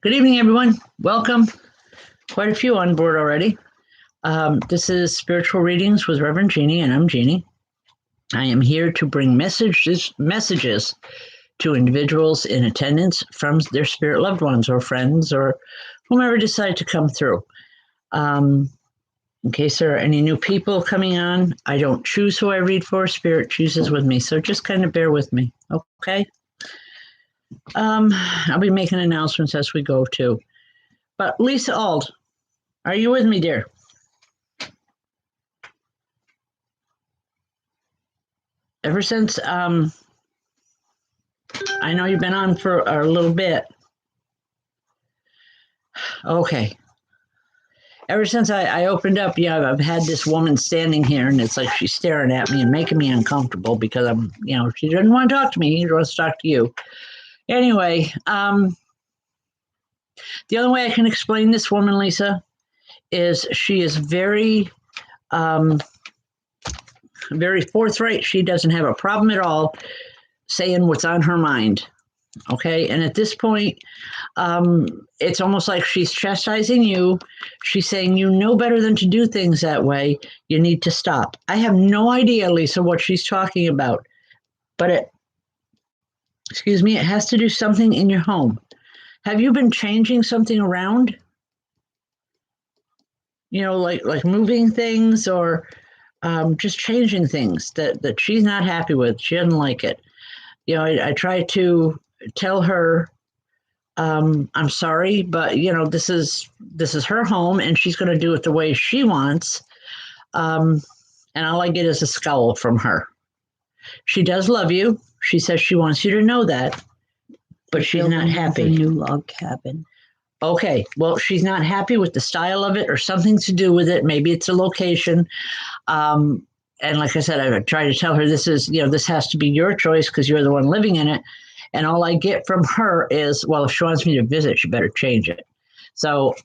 Good evening, everyone. Welcome. Quite a few on board already. This is Spiritual Readings with Rev Jeanne, and I'm Jeanne. I am here to bring messages to individuals in attendance from their spirit loved ones or friends or whomever decide to come through. In case there are any new people coming on, I don't choose who I read for. Spirit chooses with me, so just kind of bear with me, okay? I'll be making announcements as we go too. But Lisa Ald, are you with me, dear? Ever since I know you've been on for a little bit. Okay. Ever since I opened up, I've had this woman standing here, and it's like she's staring at me and making me uncomfortable because she doesn't want to talk to me. She wants to talk to you. Anyway, the only way I can explain this woman, Lisa, is she is very, very forthright. She doesn't have a problem at all saying what's on her mind. Okay. And at this point, it's almost like she's chastising you. She's saying, you know better than to do things that way. You need to stop. I have no idea, Lisa, what she's talking about, but it has to do something in your home. Have you been changing something around? Like moving things or just changing things that she's not happy with. She doesn't like it. I try to tell her, I'm sorry, but this is her home and she's going to do it the way she wants. And all I get is a scowl from her. She does love you. She says she wants you to know that, but she's not happy. A new log cabin. Okay, well, she's not happy with the style of it or something to do with it. Maybe it's a location. And like I said, I try to tell her this has to be your choice because you're the one living in it. And all I get from her is, well, if she wants me to visit, she better change it. So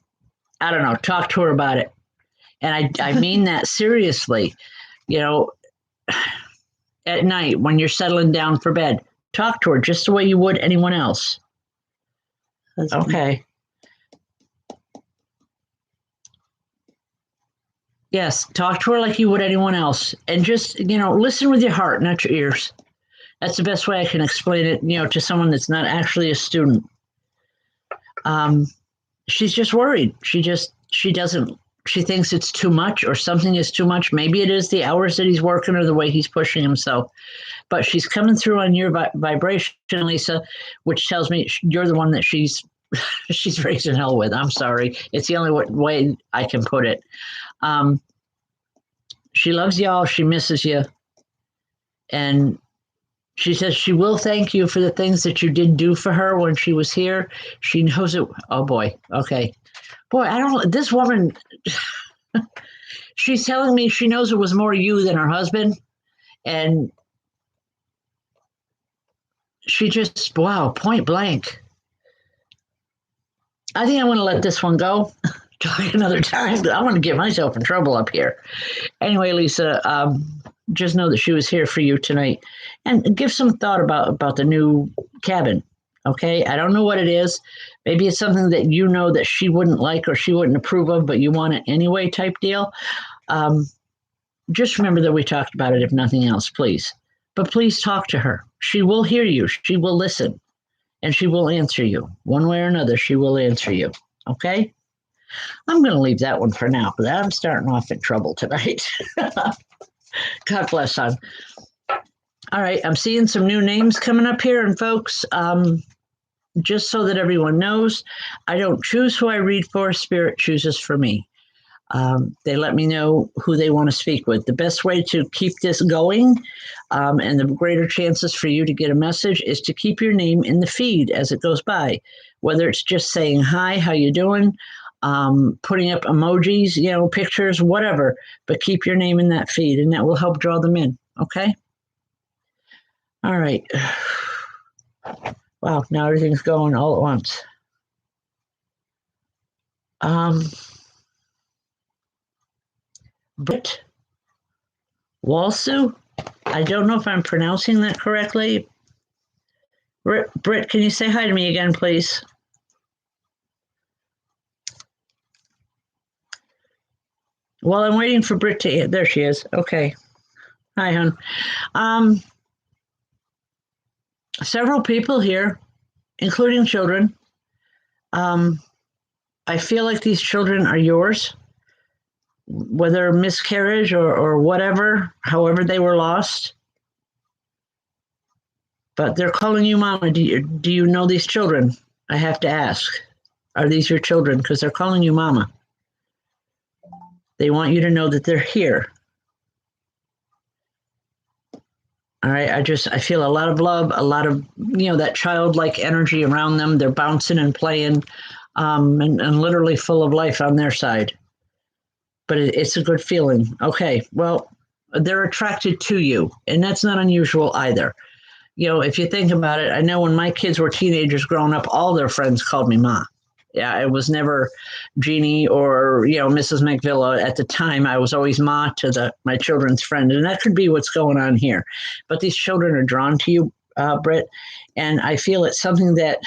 I don't know, talk to her about it. And I mean that seriously. At night when you're settling down for bed, talk to her just the way you would anyone else. Okay. Yes, talk to her like you would anyone else. And just, listen with your heart, not your ears. That's the best way I can explain it, to someone that's not actually a student. She's just worried. She thinks it's too much or something is too much. Maybe it is the hours that he's working or the way he's pushing himself. But she's coming through on your vibration, Lisa, which tells me you're the one that she's raising hell with. I'm sorry. It's the only way I can put it. She loves y'all. She misses you. And she says she will thank you for the things that you did do for her when she was here. She knows it. Oh, boy. Okay. Boy, this woman, she's telling me she knows it was more you than her husband. And she just, wow, point blank. I think I'm going to let this one go. Talk another time. I want to get myself in trouble up here. Anyway, Lisa, just know that she was here for you tonight. And give some thought about the new cabin. Okay, I don't know what it is. Maybe it's something that that she wouldn't like or she wouldn't approve of, but you want it anyway type deal. Just remember that we talked about it, if nothing else, please. But please talk to her. She will hear you. She will listen. And she will answer you. One way or another, she will answer you. Okay? I'm going to leave that one for now, but I'm starting off in trouble tonight. God bless, son. All right, I'm seeing some new names coming up here, and folks, just so that everyone knows, I don't choose who I read for. Spirit chooses for me. They let me know who they want to speak with. The best way to keep this going and the greater chances for you to get a message is to keep your name in the feed as it goes by, whether it's just saying, hi, how you doing? Putting up emojis, pictures, whatever, but keep your name in that feed and that will help draw them in. Okay. All right. Wow. Now everything's going all at once. Britt Walsu. I don't know if I'm pronouncing that correctly. Britt, can you say hi to me again, please? Well, I'm waiting for Britt to. There she is. Okay. Hi, hon. Um, Several people here, including children. I feel like these children are yours, whether miscarriage or whatever, however they were lost. But they're calling you mama. Do you know these children? I have to ask. Are these your children? Because they're calling you mama. They want you to know that they're here. All right. I feel a lot of love, a lot of, that childlike energy around them. They're bouncing and playing and literally full of life on their side. But it's a good feeling. Okay. Well, they're attracted to you, and that's not unusual either. If you think about it, I know when my kids were teenagers growing up, all their friends called me Ma. Yeah, it was never Jeannie or, Mrs. McVilla. At the time, I was always Ma to my children's friend. And that could be what's going on here. But these children are drawn to you, Britt. And I feel it's something that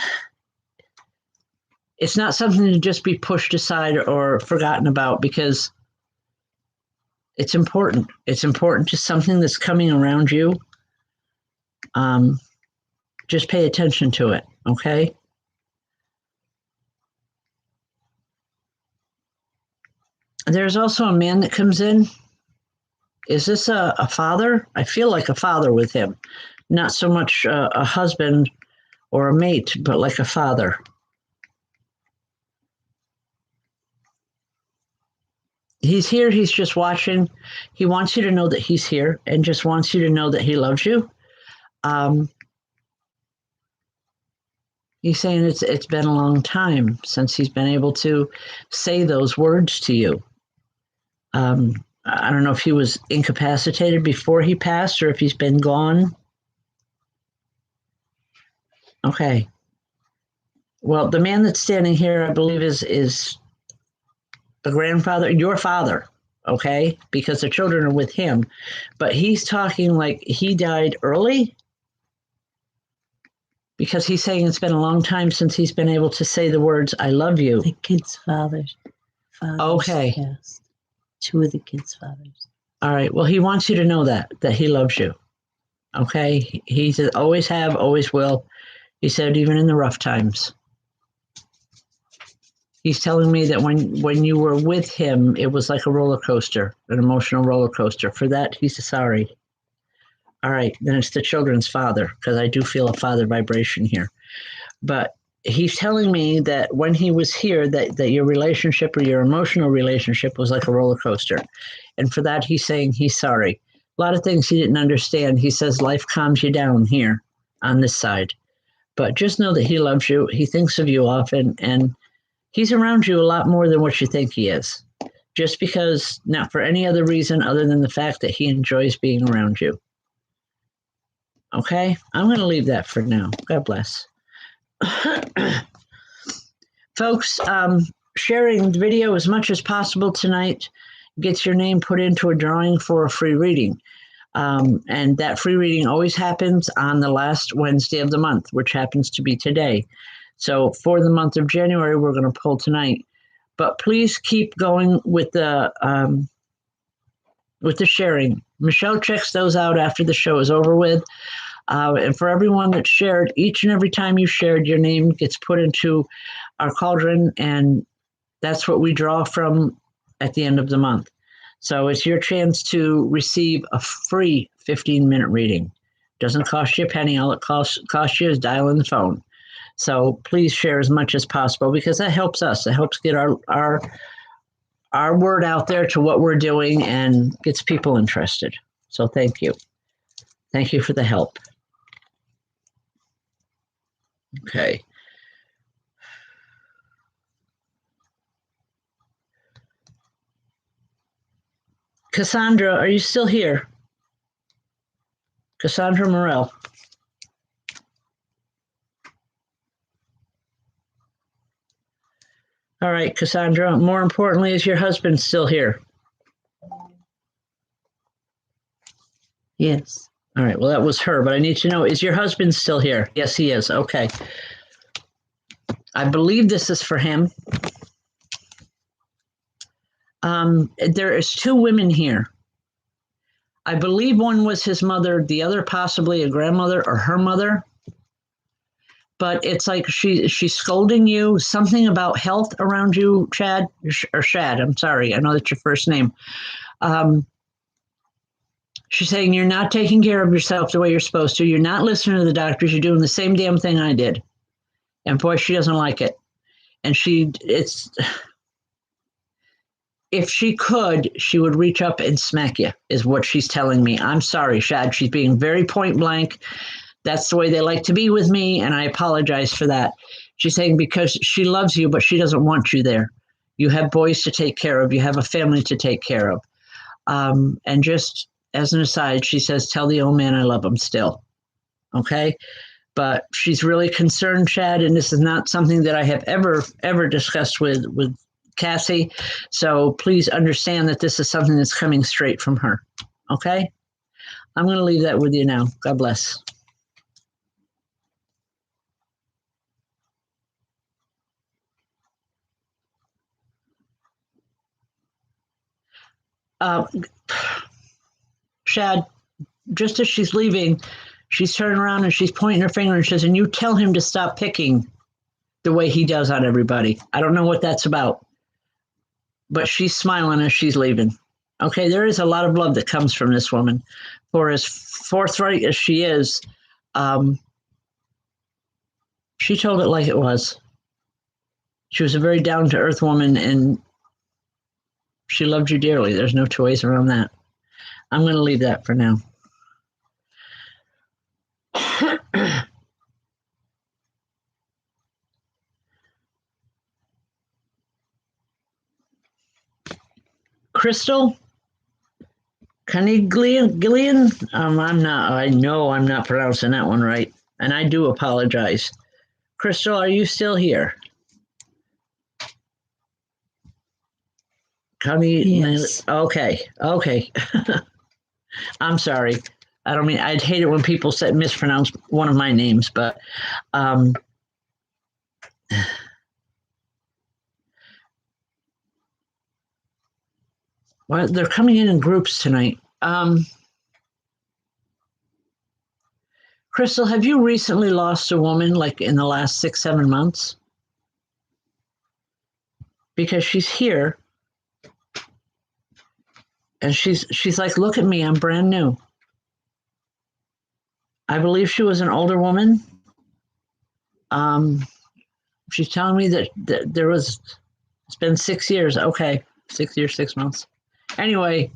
it's not something to just be pushed aside or forgotten about, because it's important. It's important to something that's coming around you. Just pay attention to it, okay? There's also a man that comes in. Is this a father? I feel like a father with him. Not so much a husband or a mate, but like a father. He's here. He's just watching. He wants you to know that he's here and just wants you to know that he loves you. He's saying it's been a long time since he's been able to say those words to you. I don't know if he was incapacitated before he passed or if he's been gone. Okay. Well, the man that's standing here, I believe, is a grandfather, your father, okay? Because the children are with him. But he's talking like he died early, because he's saying it's been a long time since he's been able to say the words, I love you. The kids' fathers. Okay. Yes. Two of the kids' fathers. All right. Well, he wants you to know that he loves you. Okay. He said, always have, always will. He said, even in the rough times. He's telling me that when you were with him, it was like a roller coaster, an emotional roller coaster. For that, he's sorry. All right. Then it's the children's father, because I do feel a father vibration here. But he's telling me that when he was here, that your relationship or your emotional relationship was like a roller coaster. And for that, he's saying he's sorry. A lot of things he didn't understand. He says life calms you down here on this side. But just know that he loves you. He thinks of you often. And he's around you a lot more than what you think he is. Just because, not for any other reason other than the fact that he enjoys being around you. Okay? I'm going to leave that for now. God bless. Folks, sharing the video as much as possible tonight gets your name put into a drawing for a free reading. And that free reading always happens on the last Wednesday of the month, which happens to be today. So for the month of January, we're going to pull tonight. But please keep going with the sharing. Michelle checks those out after the show is over with. And for everyone that shared, each and every time you shared, your name gets put into our cauldron, and that's what we draw from at the end of the month. So it's your chance to receive a free 15-minute reading. Doesn't cost you a penny. All it costs you is dialing the phone. So please share as much as possible, because that helps us. It helps get our word out there to what we're doing and gets people interested. So thank you. Thank you for the help. Okay. Cassandra, are you still here? Cassandra Morel. All right, Cassandra, more importantly, is your husband still here? Yes. All right, well, that was her, but I need to know, is your husband still here? Yes, he is. Okay. I believe this is for him. There is 2 women here. I believe one was his mother, the other possibly a grandmother or her mother. But it's like she's scolding you, something about health around you, Chad, or Shad. I'm sorry. I know that's your first name. She's saying you're not taking care of yourself the way you're supposed to. You're not listening to the doctors. You're doing the same damn thing I did. And boy, she doesn't like it. And if she could, she would reach up and smack you, is what she's telling me. I'm sorry, Shad. She's being very point blank. That's the way they like to be with me, and I apologize for that. She's saying because she loves you, but she doesn't want you there. You have boys to take care of. You have a family to take care of. And just as an aside, she says, tell the old man I love him still. Okay? But she's really concerned, Chad, and this is not something that I have ever discussed with Cassie. So please understand that this is something that's coming straight from her. Okay? I'm going to leave that with you now. God bless. Shad, just as she's leaving, she's turning around and she's pointing her finger and says, and you tell him to stop picking the way he does on everybody. I don't know what that's about, but she's smiling as she's leaving. Okay, there is a lot of love that comes from this woman. For as forthright as she is, she told it like it was. She was a very down-to-earth woman, and she loved you dearly. There's no two ways around that. I'm going to leave that for now. Crystal Caniglian. I know I'm not pronouncing that one right, and I do apologize. Crystal, are you still here? Yes. Okay. I'm sorry. I don't mean, I'd hate it when people mispronounce one of my names, but well, they're coming in groups tonight. Crystal, have you recently lost a woman, like in the last 6-7 months? Because she's here. And she's like, look at me, I'm brand new. I believe she was an older woman. She's telling me that there was, it's been 6 years. Okay, 6 years, 6 months. Anyway,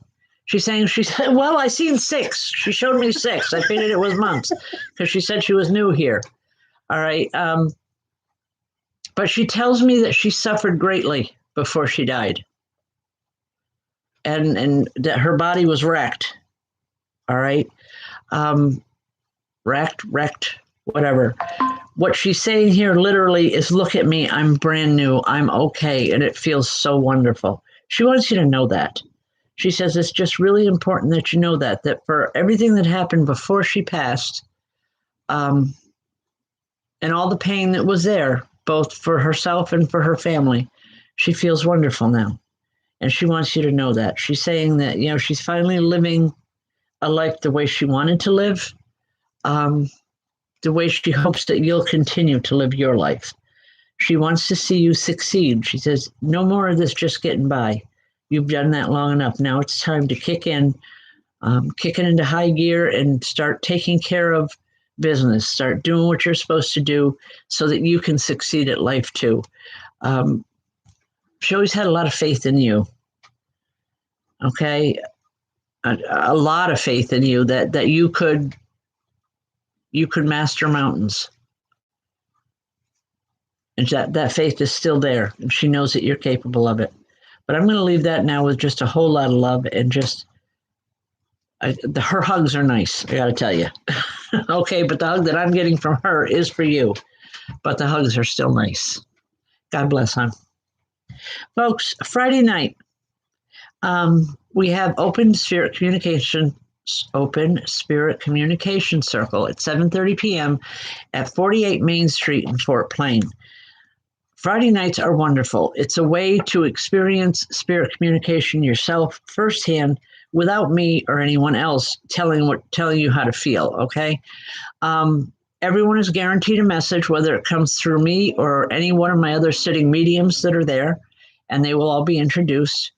she said, well, I seen 6. She showed me 6. I figured it was months because she said she was new here. All right. But she tells me that she suffered greatly before she died. And that her body was wrecked. All right. Wrecked, whatever. What she's saying here literally is, look at me, I'm brand new, I'm okay, and it feels so wonderful. She wants you to know that. She says it's just really important that you know that for everything that happened before she passed, and all the pain that was there, both for herself and for her family, she feels wonderful now. And she wants you to know that. She's saying that, she's finally living a life the way she wanted to live, the way she hopes that you'll continue to live your life. She wants to see you succeed. She says, no more of this just getting by. You've done that long enough. Now it's time to kick it into high gear and start taking care of business. Start doing what you're supposed to do so that you can succeed at life too. She always had a lot of faith in you. Okay? A lot of faith in you that you could master mountains. And that faith is still there. And she knows that you're capable of it. But I'm going to leave that now with just a whole lot of love and just, her hugs are nice, I got to tell you. Okay, but the hug that I'm getting from her is for you. But the hugs are still nice. God bless, hon. Folks, Friday night, we have Open Spirit Communication Circle at 7:30 p.m. at 48 Main Street in Fort Plain. Friday nights are wonderful. It's a way to experience spirit communication yourself firsthand without me or anyone else telling you how to feel, okay? Everyone is guaranteed a message, whether it comes through me or any one of my other sitting mediums that are there, and they will all be introduced.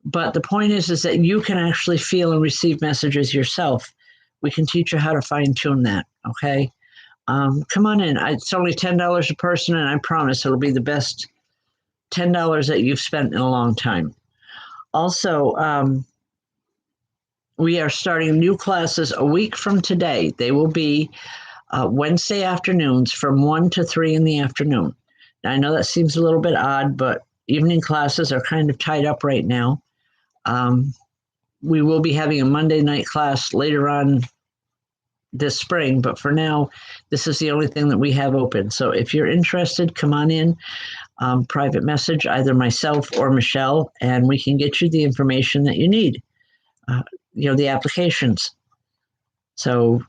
But the point is that you can actually feel and receive messages yourself. We can teach you how to fine tune that, okay? Come on in. It's only $10 a person, and I promise it'll be the best $10 that you've spent in a long time. Also, we are starting new classes a week from today. They will be Wednesday afternoons from 1 to 3 in the afternoon. Now, I know that seems a little bit odd, but evening classes are kind of tied up right now. We will be having a Monday night class later on this spring, but for now, this is the only thing that we have open. So if you're interested, come on in, private message, either myself or Michelle, and we can get you the information that you need, the applications. So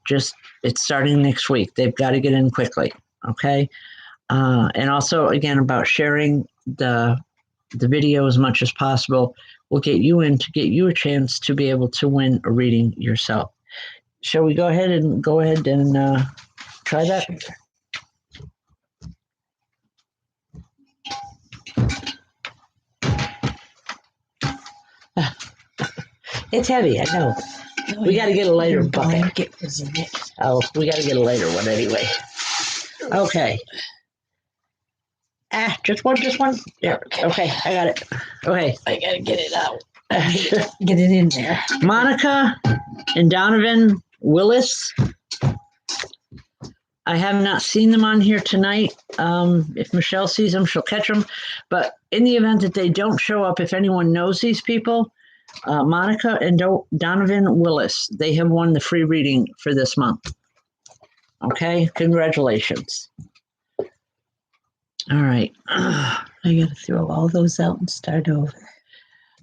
it's starting next week. They've got to get in quickly, okay? And also, again, about sharing the video as much as possible will get you in to get you a chance to be able to win a reading yourself. Shall we go ahead and try that? It's heavy, I know. We got to get a lighter bucket. Oh, we got to get a lighter one anyway. Okay. Just one. Yeah. Okay, I got it. Okay. I gotta get it out. Get it in there. Monica and Donovan Willis. I have not seen them on here tonight. If Michelle sees them, she'll catch them. But in the event that they don't show up, if anyone knows these people, Monica and Donovan Willis, they have won the free reading for this month. Okay, congratulations. All right. I gotta throw all those out and start over.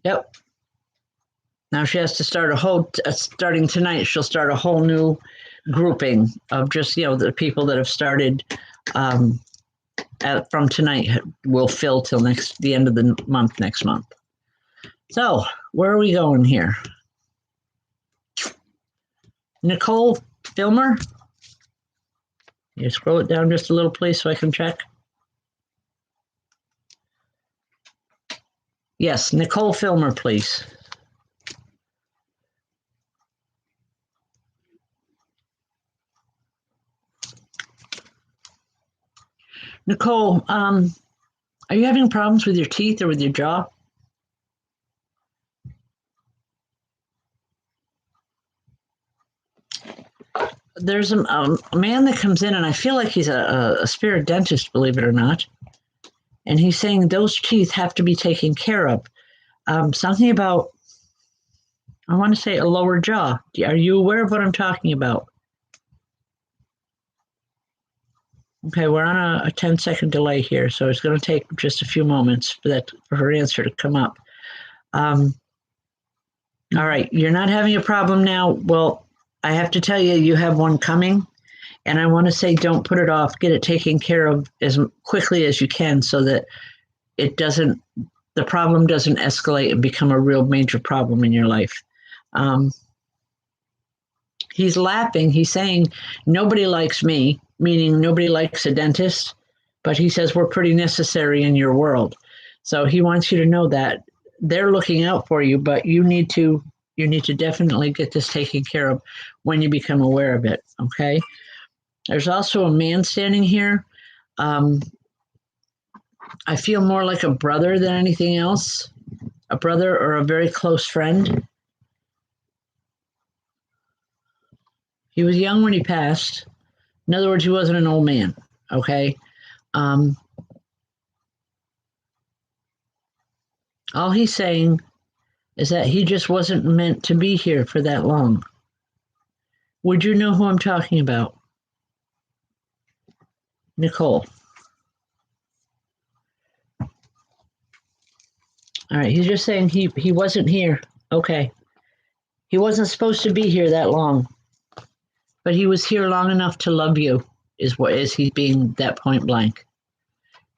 Yep. Now she has to start starting tonight, she'll start a whole new grouping of just, the people that have started from tonight will fill till the end of the month next month. So where are we going here? Nicole Filmer? You scroll it down just a little, please, so I can check. Yes, Nicole Filmer, please. Nicole, are you having problems with your teeth or with your jaw? There's a man that comes in, and I feel like he's a spirit dentist, believe it or not. And he's saying those teeth have to be taken care of. Something about, I want to say, a lower jaw. Are you aware of what I'm talking about? Okay, we're on a 10-second delay here, so it's going to take just a few moments for her answer to come up. All right, you're not having a problem now. Well, I have to tell you, you have one coming, and I want to say don't put it off. Get it taken care of as quickly as you can so that the problem doesn't escalate and become a real major problem in your life. He's laughing. He's saying, nobody likes me, meaning nobody likes a dentist, but he says we're pretty necessary in your world. So he wants you to know that they're looking out for you, but you need to definitely get this taken care of when you become aware of it, okay? There's also a man standing here. I feel more like a brother than anything else, a brother or a very close friend. He was young when he passed. In other words, he wasn't an old man, okay? All he's saying is that he just wasn't meant to be here for that long. Would you know who I'm talking about? Nicole. All right, he's just saying he wasn't here. Okay. He wasn't supposed to be here that long. But he was here long enough to love you, is he's being that point blank.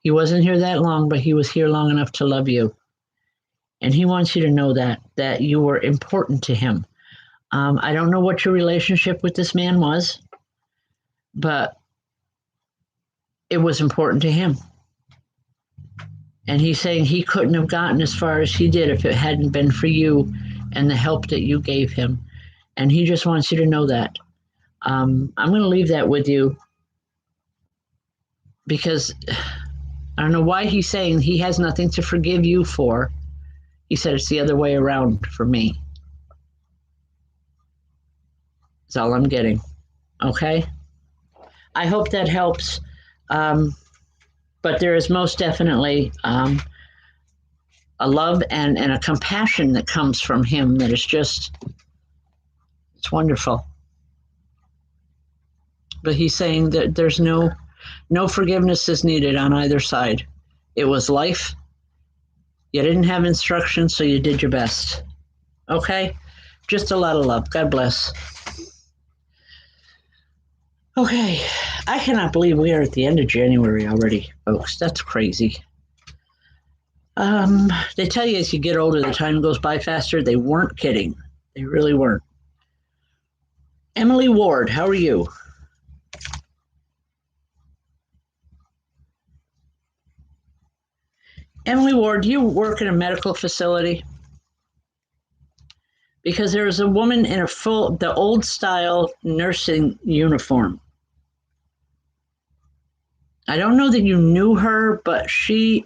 He wasn't here that long, but he was here long enough to love you. And he wants you to know that you were important to him. I don't know what your relationship with this man was, but it was important to him. And he's saying he couldn't have gotten as far as he did if it hadn't been for you and the help that you gave him. And he just wants you to know that. I'm going to leave that with you because I don't know why he's saying he has nothing to forgive you for. He said it's the other way around for me. That's all I'm getting. Okay? I hope that helps. But there is most definitely a love and a compassion that comes from him that is just, it's wonderful. But he's saying that there's no forgiveness is needed on either side. It was life. You didn't have instructions, so you did your best. Okay? Just a lot of love. God bless. Okay. I cannot believe we are at the end of January already, folks. That's crazy. They tell you as you get older, the time goes by faster. They weren't kidding. They really weren't. Emily Ward, how are you? Emily Ward, do you work in a medical facility? Because there was a woman in the old style nursing uniform. I don't know that you knew her, but she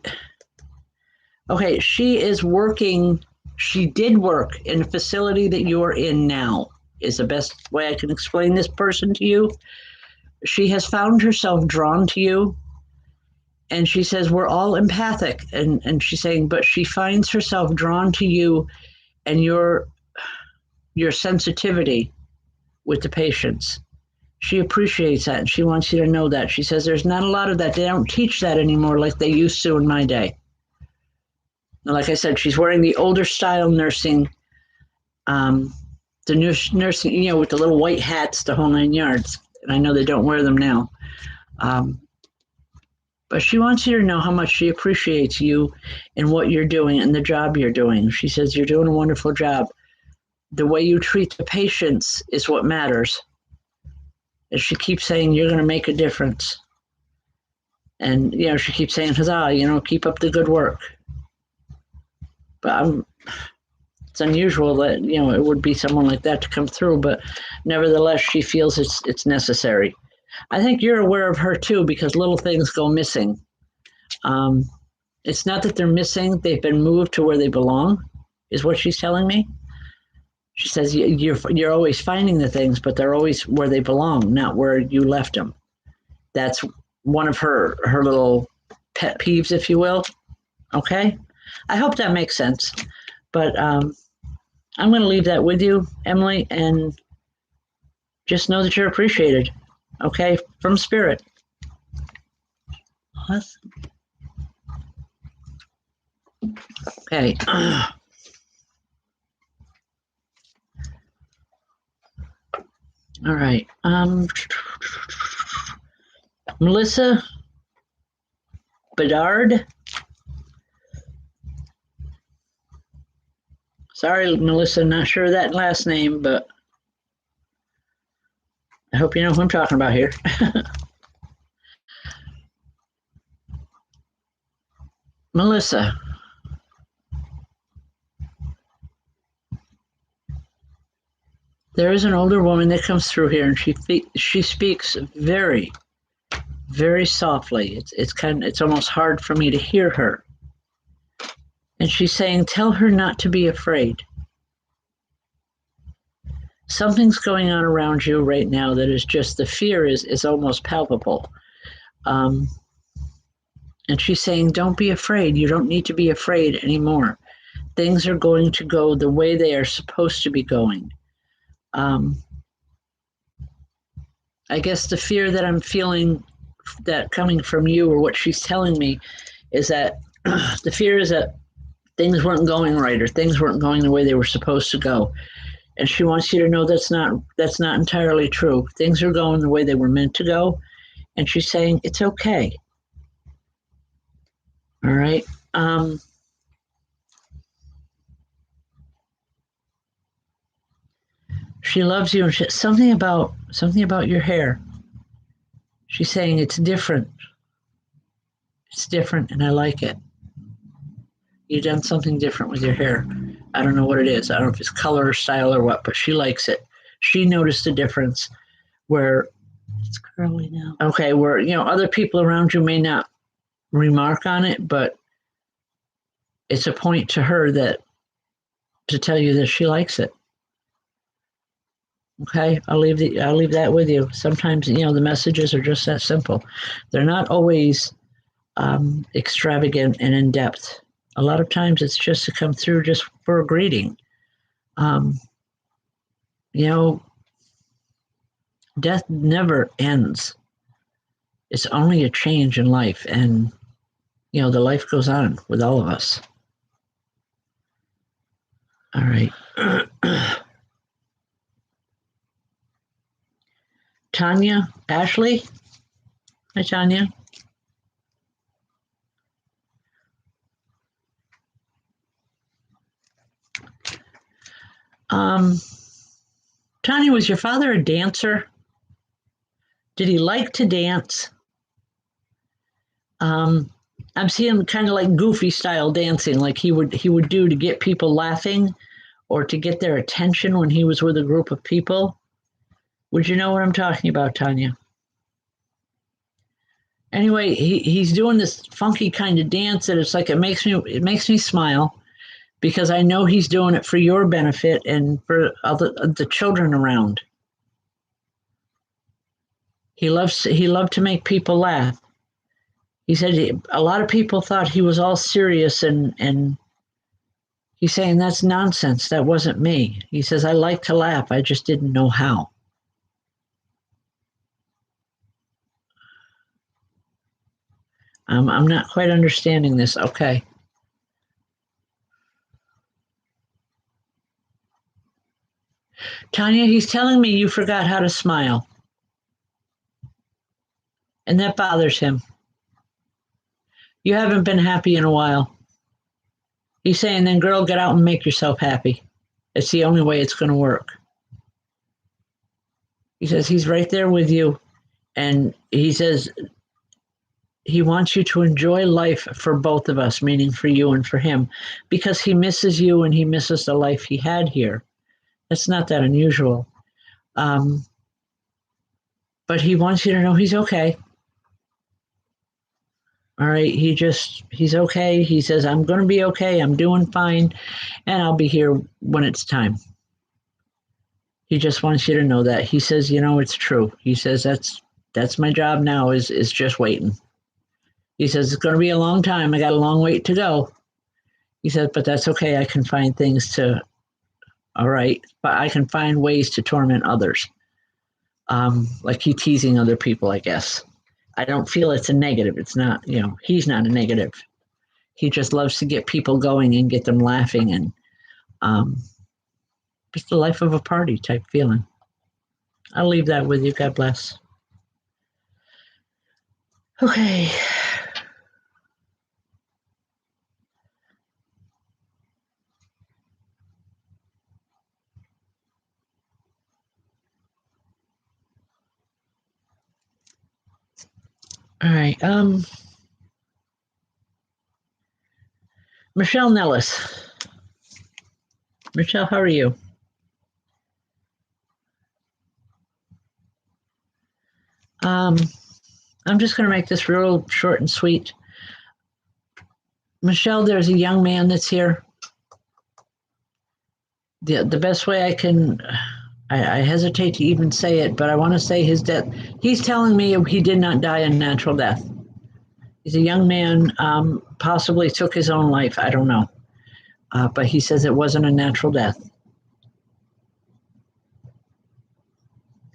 is working, she did work in a facility that you are in now, is the best way I can explain this person to you. She has found herself drawn to you. And she says, we're all empathic. And she's saying, but she finds herself drawn to you and your sensitivity with the patients. She appreciates that. And she wants you to know that. She says, there's not a lot of that. They don't teach that anymore like they used to in my day. And like I said, she's wearing the older style nursing, the nursing, with the little white hats, the whole 9 yards. And I know they don't wear them now. But she wants you to know how much she appreciates you and what you're doing and the job you're doing. She says, you're doing a wonderful job. The way you treat the patients is what matters. And she keeps saying, you're going to make a difference. And, she keeps saying, huzzah, keep up the good work. But it's unusual that, it would be someone like that to come through. But nevertheless, she feels it's necessary. I think you're aware of her too, because little things go missing. It's not that they're missing. They've been moved to where they belong, is what she's telling me. She says, you're always finding the things, but they're always where they belong, not where you left them. That's one of her little pet peeves, if you will. Okay? I hope that makes sense. But I'm going to leave that with you, Emily, and just know that you're appreciated. Okay, from spirit. Awesome. Okay. All right. Melissa Bedard. Sorry, Melissa, not sure of that last name, but I hope you know who I'm talking about here. Melissa. There is an older woman that comes through here, and she speaks very, very softly. It's almost hard for me to hear her. And she's saying, tell her not to be afraid. Something's going on around you right now that is just, the fear is almost palpable. And she's saying, don't be afraid. You don't need to be afraid anymore. Things are going to go the way they are supposed to be going. I guess the fear that I'm feeling that coming from you, or what she's telling me, is that the fear is that things weren't going right, or things weren't going the way they were supposed to go. And she wants you to know that's not entirely true. Things are going the way they were meant to go. And she's saying, it's okay. All right. She loves you, and something about your hair. She's saying it's different. It's different, and I like it. You've done something different with your hair. I don't know what it is. I don't know if it's color or style or what, but she likes it. She noticed a difference where It's curly now. okay, where other people around you may not remark on it, but it's a point to her that to tell you that she likes it. Okay, I'll leave that with you. Sometimes the messages are just that simple. They're not always extravagant and in depth. A lot of times it's just to come through just for a greeting. Um, you know, death never ends. It's only a change in life, and the life goes on with all of us. All right. Tanya, Ashley. Hi, Tanya. Um, Tanya, was your father a dancer? Did he like to dance? I'm seeing kind of like goofy style dancing, like he would do to get people laughing or to get their attention when he was with a group of people. Would you know what I'm talking about, Tanya? Anyway, he's doing this funky kind of dance that it's like it makes me smile because I know he's doing it for your benefit and for the children around. He loved to make people laugh. He said a lot of people thought he was all serious and he's saying that's nonsense. That wasn't me. He says I like to laugh. I just didn't know how. I'm not quite understanding this. Okay. Tanya, he's telling me you forgot how to smile, and that bothers him. You haven't been happy in a while. He's saying, then, girl, get out and make yourself happy. It's the only way it's going to work. He says he's right there with you, and he says he wants you to enjoy life for both of us, meaning for you and for him, because he misses you and he misses the life he had here. It's not that unusual. Um, but he wants you to know he's okay. All right. He's okay. He says, I'm going to be okay. I'm doing fine. And I'll be here when it's time. He just wants you to know that. He says, it's true. He says, that's my job now is just waiting. He says, it's going to be a long time. I got a long wait to go. He said, but that's okay. I can find things to, all right, but I can find ways to torment others. Like he teasing other people, I guess. I don't feel it's a negative. It's not, he's not a negative. He just loves to get people going and get them laughing and um, just the life of a party type feeling. I'll leave that with you. God bless. Okay. All right. Michelle Nellis. Michelle, how are you? I'm just going to make this real short and sweet. Michelle, there's a young man that's here. The best way I hesitate to even say it, but I want to say his death. He's telling me he did not die a natural death. He's a young man, possibly took his own life. I don't know. But he says it wasn't a natural death.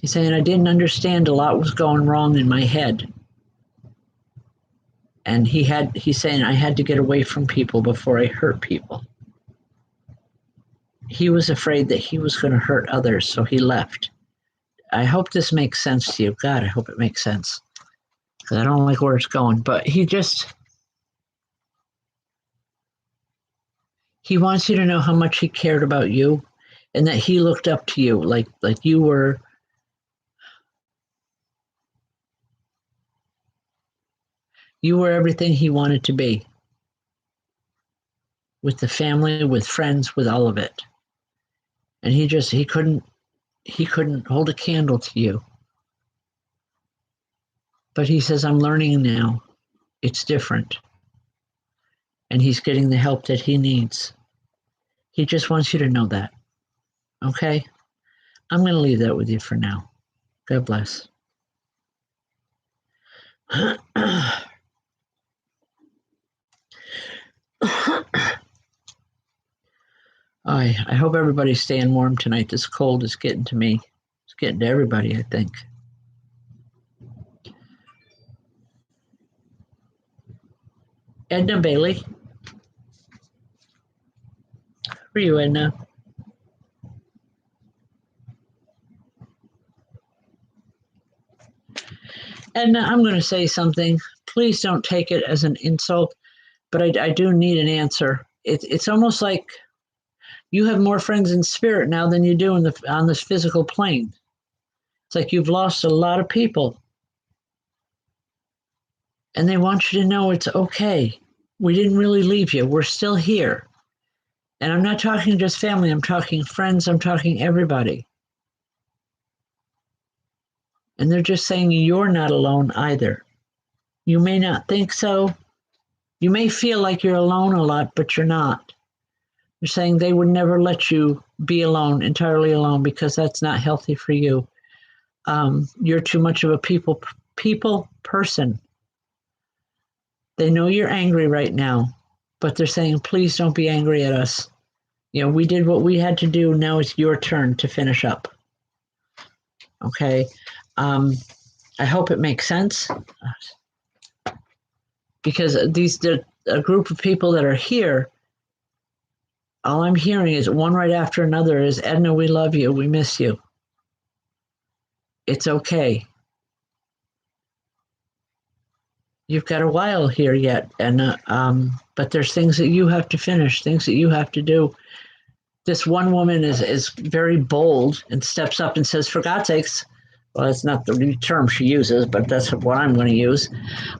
He's saying I didn't understand a lot was going wrong in my head. And he's saying I had to get away from people before I hurt people. He was afraid that he was going to hurt others, so he left. I hope this makes sense to you. God, I hope it makes sense. Because I don't like where it's going. But he just, He wants you to know how much he cared about you and that he looked up to you like you were everything he wanted to be. With the family, with friends, with all of it. And he couldn't hold a candle to you. But he says, I'm learning now. It's different. And he's getting the help that he needs. He just wants you to know that. Okay? I'm going to leave that with you for now. God bless. I hope everybody's staying warm tonight. This cold is getting to me. It's getting to everybody, I think. Edna Bailey. Who are you, Edna? Edna, I'm going to say something. Please don't take it as an insult, but I do need an answer. It's almost like you have more friends in spirit now than you do on this physical plane. It's like you've lost a lot of people. And they want you to know it's okay. We didn't really leave you. We're still here. And I'm not talking just family. I'm talking friends. I'm talking everybody. And they're just saying you're not alone either. You may not think so. You may feel like you're alone a lot, but you're not. They're saying they would never let you be alone, entirely alone, because that's not healthy for you. You're too much of a people person. They know you're angry right now, but they're saying, please don't be angry at us. You know, we did what we had to do. Now it's your turn to finish up. Okay. I hope it makes sense. Because a group of people that are here, all I'm hearing is one right after another is, Edna, we love you. We miss you. It's okay. You've got a while here yet, and but there's things that you have to finish, things that you have to do. This one woman is very bold and steps up and says, for God's sakes, well, that's not the term she uses, but that's what I'm going to use.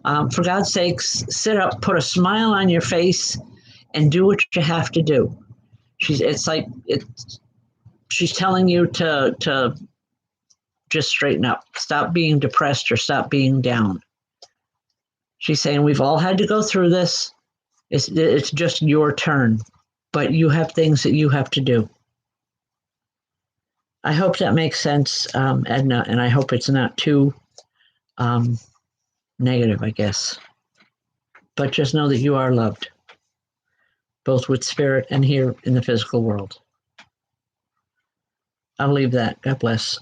For God's sakes, sit up, put a smile on your face, and do what you have to do. She's telling you to just straighten up, stop being depressed or stop being down. She's saying we've all had to go through this. It's just your turn, but you have things that you have to do. I hope that makes sense, Edna, and I hope it's not too negative, I guess. But just know that you are loved, both with spirit and here in the physical world. I'll leave that. God bless.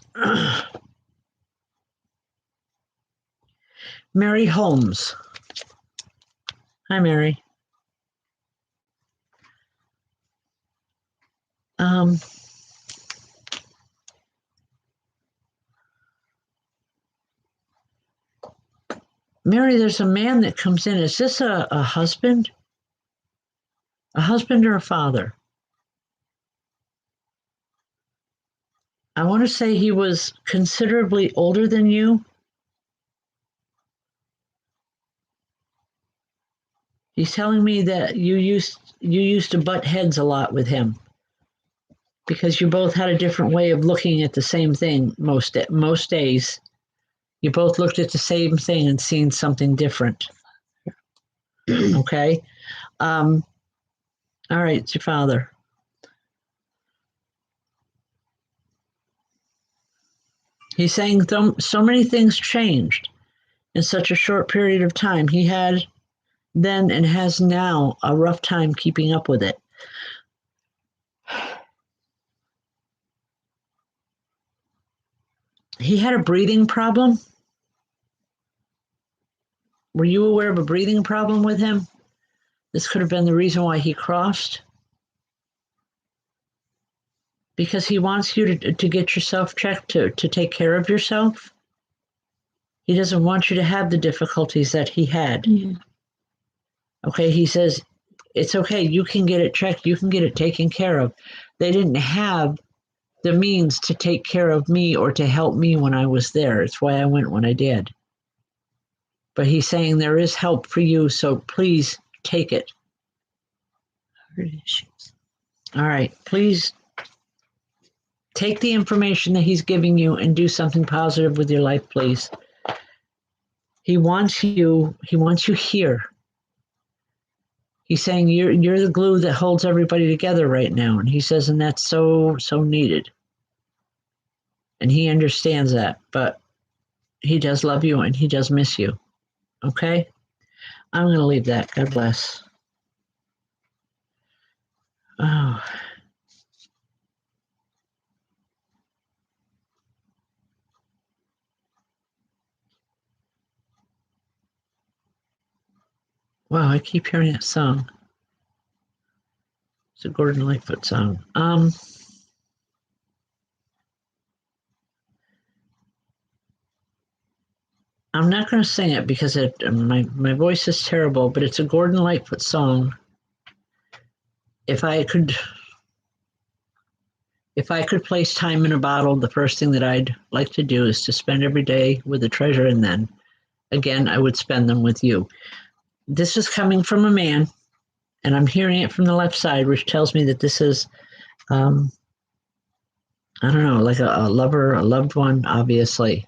Mary Holmes. Hi, Mary. Mary, there's a man that comes in. Is this a husband? A husband or a father? I want to say he was considerably older than you. He's telling me that you used to butt heads a lot with him because you both had a different way of looking at the same thing most days. You both looked at the same thing and seen something different. Okay? All right, it's your father. He's saying so many things changed in such a short period of time. He had then and has now a rough time keeping up with it. He had a breathing problem. Were you aware of a breathing problem with him? This could have been the reason why he crossed. Because he wants you to get yourself checked, to take care of yourself. He doesn't want you to have the difficulties that he had. Yeah. Okay, he says, It's okay. You can get it checked. You can get it taken care of. They didn't have the means to take care of me or to help me when I was there. It's why I went when I did. But he's saying there is help for you, so please take it. All right. Please take the information that he's giving you and do something positive with your life, please. He wants you here. He's saying you're the glue that holds everybody together right now. And he says, and that's so needed. And he understands that, but he does love you and he does miss you. Okay? I'm going to leave that. God bless. Oh. Wow, I keep hearing that song. It's a Gordon Lightfoot song. I'm not going to sing it because my voice is terrible, but it's a Gordon Lightfoot song. If I could place time in a bottle, the first thing that I'd like to do is to spend every day with a treasure, and then again I would spend them with you. This is coming from a man, and I'm hearing it from the left side, which tells me that this is I don't know, like a lover, a loved one, obviously.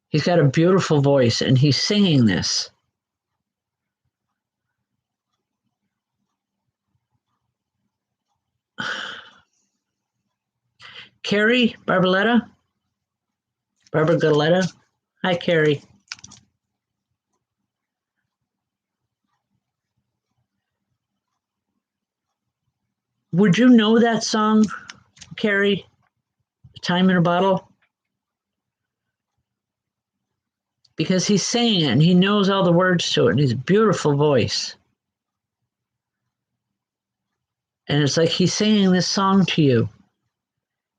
He's got a beautiful voice, and he's singing this. Carrie Barbaletta? Barbara Galetta? Hi, Carrie. Would you know that song, Carrie? Time in a Bottle? Because he's singing it and he knows all the words to it and he's a beautiful voice. And it's like he's singing this song to you.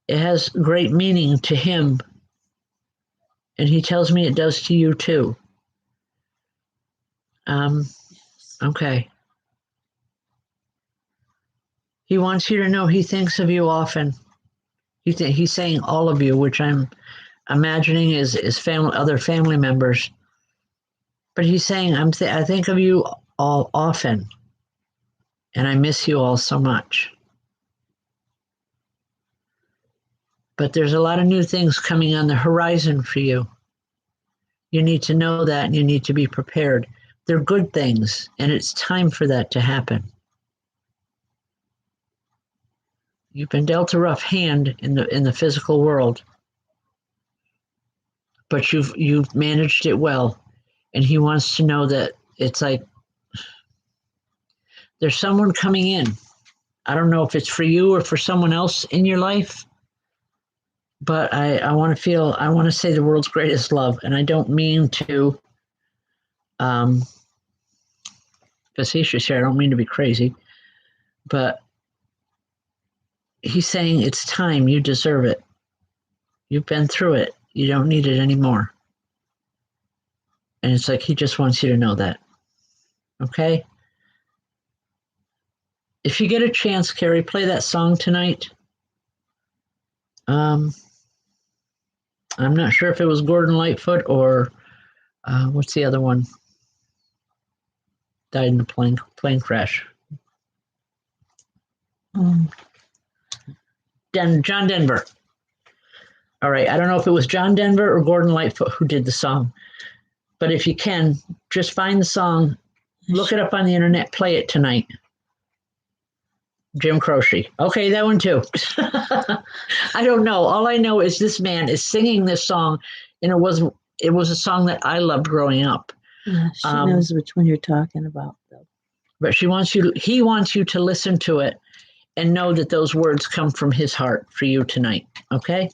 It has great meaning to him. And he tells me it does to you too. Okay. He wants you to know he thinks of you often. He's saying all of you, which I'm imagining is other family members. But he's saying, I think of you all often. And I miss you all so much. But there's a lot of new things coming on the horizon for you. You need to know that and you need to be prepared. They're good things, and it's time for that to happen. You've been dealt a rough hand in the physical world, but you've managed it well. And he wants to know that it's like there's someone coming in. I don't know if it's for you or for someone else in your life, but I want to say the world's greatest love, and I don't mean to facetious here. I don't mean to be crazy, but he's saying it's time. You deserve it. You've been through it. You don't need it anymore. And it's like he just wants you to know that. Okay? If you get a chance, Carrie, play that song tonight. I'm not sure if it was Gordon Lightfoot or what's the other one? Died in a plane crash. John Denver. All right. I don't know if it was John Denver or Gordon Lightfoot who did the song. But if you can, just find the song, look it up on the internet, play it tonight. Jim Croce. Okay, that one too. I don't know. All I know is this man is singing this song, and it was a song that I loved growing up. Yeah, she knows which one you're talking about, though. But he wants you to listen to it and know that those words come from his heart for you tonight. Okay?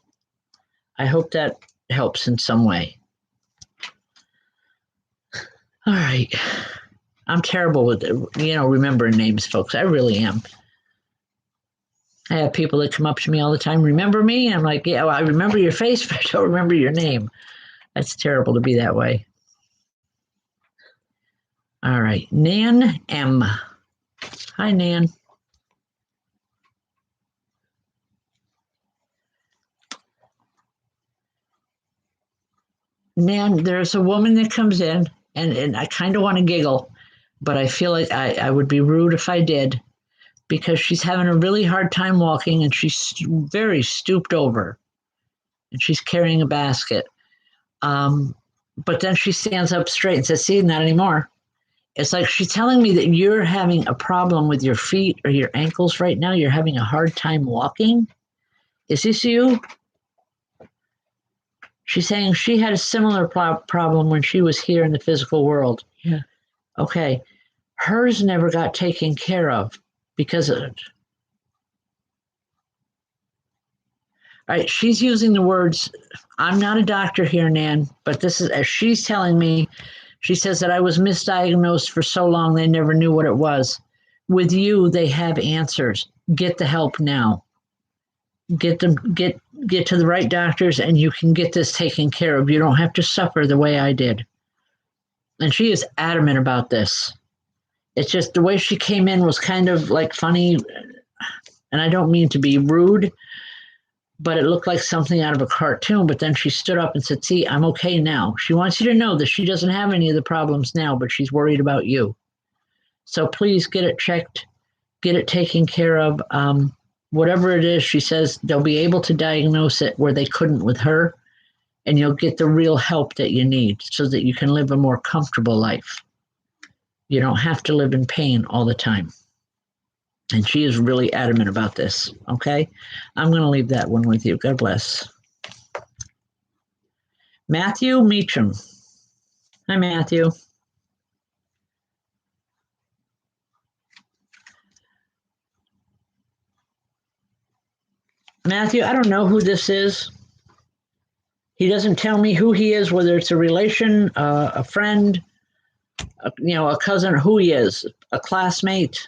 I hope that helps in some way. All right. I'm terrible with remembering names, folks. I really am. I have people that come up to me all the time, remember me? And I'm like, yeah, well, I remember your face, but I don't remember your name. That's terrible to be that way. All All right. Nan M. Hi, Nan. Nan, there's a woman that comes in, and I kind of want to giggle, but I feel like I would be rude if I did, because she's having a really hard time walking, and she's very stooped over, and she's carrying a basket. But then she stands up straight and says, see, not anymore. It's like she's telling me that you're having a problem with your feet or your ankles right now. You're having a hard time walking. Is this you? She's saying she had a similar problem when she was here in the physical world. Yeah. Okay. Hers never got taken care of because of it. All right. She's using the words, I'm not a doctor here, Nan, but this is, as she's telling me, she says that I was misdiagnosed for so long they never knew what it was. With you, they have answers. Get the help now. Get to the right doctors, and you can get this taken care of. You don't have to suffer the way I did. And she is adamant about this. It's just the way she came in was kind of like funny, and I don't mean to be rude, but it looked like something out of a cartoon. But then she stood up and said, see, I'm okay now. She wants you to know that she doesn't have any of the problems now, but she's worried about you. So please get it checked, get it taken care of. Whatever it is, she says they'll be able to diagnose it where they couldn't with her, and you'll get the real help that you need so that you can live a more comfortable life. You don't have to live in pain all the time. And she is really adamant about this, okay? I'm going to leave that one with you. God bless. Matthew Meacham. Hi, Matthew. Matthew, I don't know who this is. He doesn't tell me who he is, whether it's a relation, a friend, a cousin, or who he is, a classmate.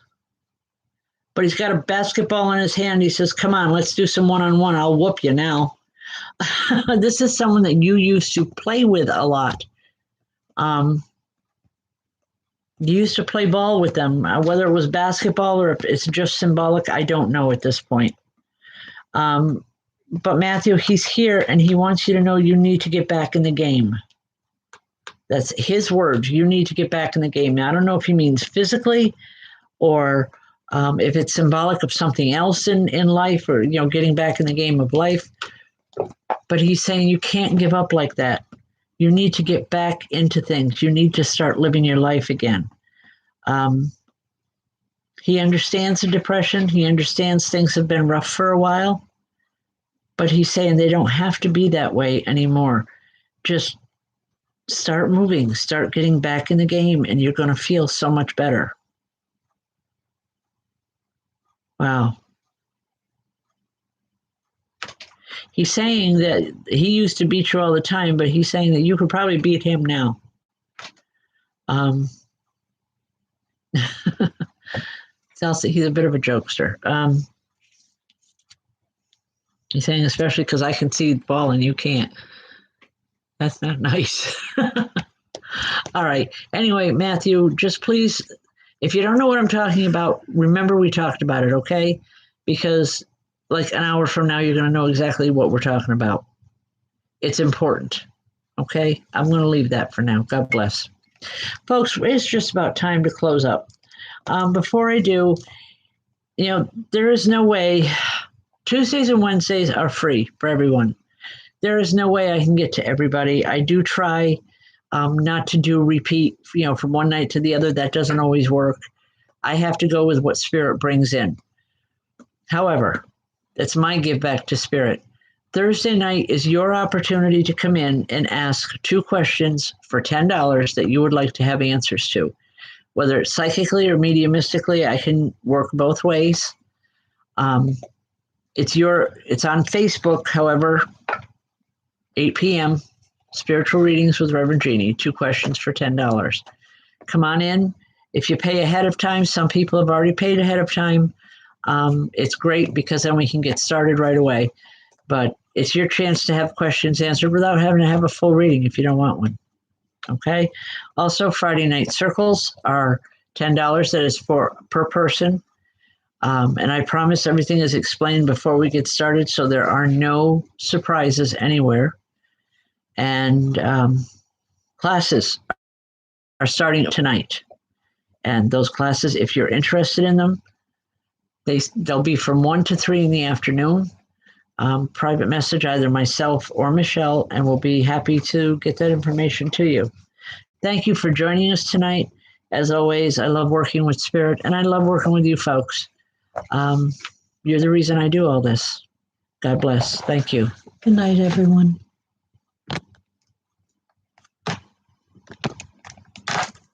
But he's got a basketball in his hand. He says, come on, let's do some one-on-one. I'll whoop you now. This is someone that you used to play with a lot. You used to play ball with them, whether it was basketball or if it's just symbolic, I don't know at this point. But Matthew, he's here, and he wants you to know you need to get back in the game. That's his words. You need to get back in the game. Now, I don't know if he means physically or if it's symbolic of something else in life, or, getting back in the game of life. But he's saying you can't give up like that. You need to get back into things. You need to start living your life again. He understands the depression. He understands things have been rough for a while. But he's saying they don't have to be that way anymore. Just start moving, start getting back in the game, and you're going to feel so much better. Wow. He's saying that he used to beat you all the time, but he's saying that you could probably beat him now. He's a bit of a jokester. He's saying especially because I can see the ball and you can't. That's not nice. All right. Anyway, Matthew, just please, if you don't know what I'm talking about, remember we talked about it, okay? Because like an hour from now, you're going to know exactly what we're talking about. It's important, okay? I'm going to leave that for now. God bless. Folks, it's just about time to close up. Before I do, there is no way. Tuesdays and Wednesdays are free for everyone. There is no way I can get to everybody. I do try not to do repeat, from one night to the other. That doesn't always work. I have to go with what Spirit brings in. However, it's my give back to Spirit. Thursday night is your opportunity to come in and ask 2 questions for $10 that you would like to have answers to. Whether it's psychically or mediumistically, I can work both ways. It's on Facebook, however, 8 p.m., Spiritual Readings with Rev Jeanne, 2 questions for $10. Come on in. If you pay ahead of time, some people have already paid ahead of time. It's great because then we can get started right away. But it's your chance to have questions answered without having to have a full reading if you don't want one. Okay. Also, Friday night circles are $10. That is for per person. And I promise everything is explained before we get started, so there are no surprises anywhere. And classes are starting tonight. And those classes, if you're interested in them, they'll be from 1 to 3 in the afternoon. Private message, either myself or Michelle, and we'll be happy to get that information to you. Thank you for joining us tonight. As always, I love working with Spirit, and I love working with you folks. You're the reason I do all this. God bless. Thank you. Good night, everyone.